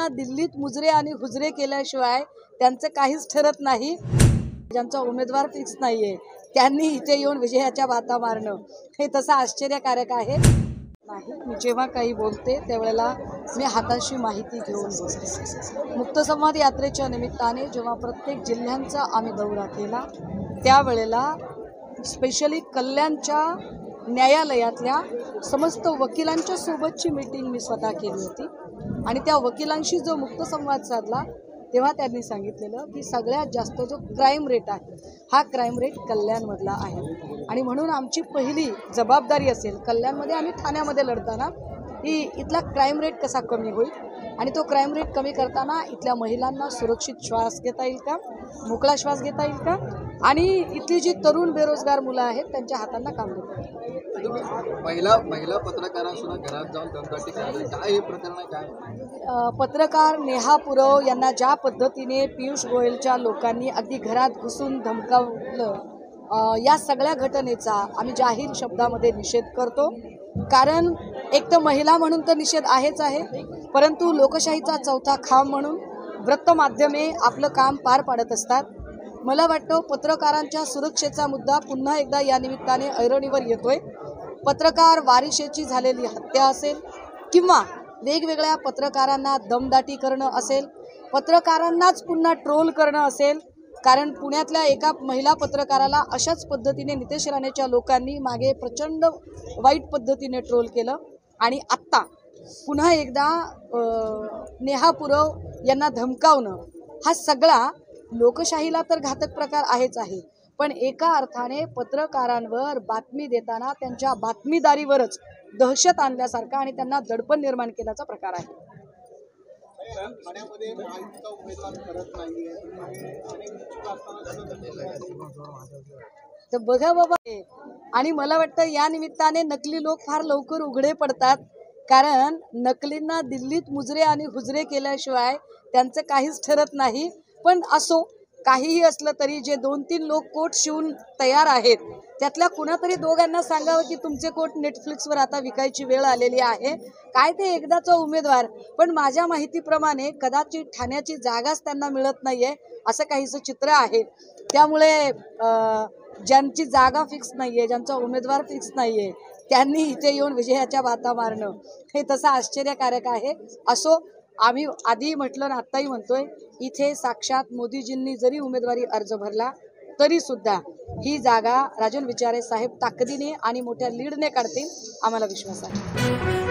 नकलींना दिल्लीत मुजरे आणि हुजरे केल्याशिवाय त्यांचं काहीच ठरत नाही। ज्यांचा उमेदवार फिक्स नाहीये त्यांनी इथे येऊन विजयाच्या बाता मारणं हे तसं आश्चर्यकारक आहे। मी जेव्हा काही बोलते त्यावेळेला मी हाताशी माहिती घेऊन बोलते। मुक्तसंवाद यात्रेच्या निमित्ताने जेव्हा प्रत्येक जिल्ह्यांचा आम्ही दौरा केला त्यावेळेला स्पेशली कल्याणच्या न्यायालयातल्या समस्त वकिलांच्या सोबतची मीटिंग मी स्वतः केली होती आणि त्या वकिलांशी जो मुक्तसंवाद साधला तेव्हा त्यांनी सांगितलेलं की सगळ्यात जास्त जो क्राईम रेट आहे हा क्राईम रेट कल्याणमधला आहे आणि म्हणून आमची पहिली जबाबदारी असेल कल्याणमध्ये आणि ठाण्यामध्ये लढताना की इथला क्राईम रेट कसा कमी होईल आणि तो क्राईम रेट कमी करताना इथल्या महिलांना सुरक्षित श्वास घेता येईल का, मोकळा श्वास घेता येईल का आणि इथली जी तरुण बेरोजगार मुलं आहेत त्यांच्या हातांना काम देता येईल। महिला पत्रकारांसुद्धा घरात जाऊन दमदाटी करतात, काय हे प्रकरण आहे? काय पत्रकार नेहा पुरव यांना ज्या पद्धतीने पियुष गोयलच्या लोकांनी अगदी घरात घुसून धमकावलं या सगळ्या घटनेचा आम्ही जाहीर शब्दामध्ये निषेध करतो। कारण एक तर महिला म्हणून तर निषेध आहेच आहे, परंतु लोकशाहीचा चौथा खांब म्हणून वृत्तमाध्यमे आपलं काम पार पाडत असतात। मला वाटतं पत्रकारांच्या सुरक्षेचा मुद्दा पुन्हा एकदा या निमित्ताने ऐरणीवर येतोय। पत्रकार वारिशेची झालेली हत्या असेल किंवा वेगवेगळ्या पत्रकारांना दमदाटी करणं असेल, पत्रकारांनाच पुन्हा ट्रोल करणं असेल, कारण पुण्यातल्या एका महिला पत्रकाराला अशाच पद्धतीने नितेश राणेच्या लोकांनी मागे प्रचंड वाईट पद्धतीने ट्रोल केलं आणि आत्ता पुन्हा एकदा नेहा पुरव यांना धमकावणं हा सगळा लोकशाहीला तर घातक प्रकार आहेच आहे, पण एका अर्थाने पत्रकारांवर बातमी देताना त्यांच्या बातमीदारीवरच दहशत आणल्यासारखा आणि त्यांना दडपण निर्माण केल्याचा प्रकार आहे। तर बघा बाबा, आणि मला वाटतं या निमित्ताने नकली लोक फार लवकर उघडे पडतात, कारण नकलींना दिल्लीत मुजरे आणि हुजरे केल्याशिवाय त्यांचं काहीच ठरत नाही। पण असो, काहीही असलं तरी जे 2-3 लोक कोट शिवून तयार आहेत त्यातल्या कुणातरी दोघांना सांगावं की तुमचे कोट नेटफ्लिक्सवर आता विकायची वेळ आलेली आहे। काय ते एकदाचा उमेदवार, पण माझ्या माहितीप्रमाणे कदाचित ठाण्याची जागाच त्यांना मिळत नाहीये असं काहीसं चित्र आहे। त्यामुळे ज्यांची जागा फिक्स नाहीये, ज्यांचा उमेदवार फिक्स नाहीये त्यांनी इथे येऊन विजयाच्या बाता मारणं हे तसं आश्चर्यकारक आहे। असो, आम्ही आधी म्हटलं ना आत्ताही म्हणतोय, इथे साक्षात मोदीजींनी जरी उमेदवारी अर्ज भरला तरी सुद्धा ही जागा राजन विचारे साहेब ताकदीने आणि मोठ्या लीडने काढतील, आम्हाला विश्वास आहे।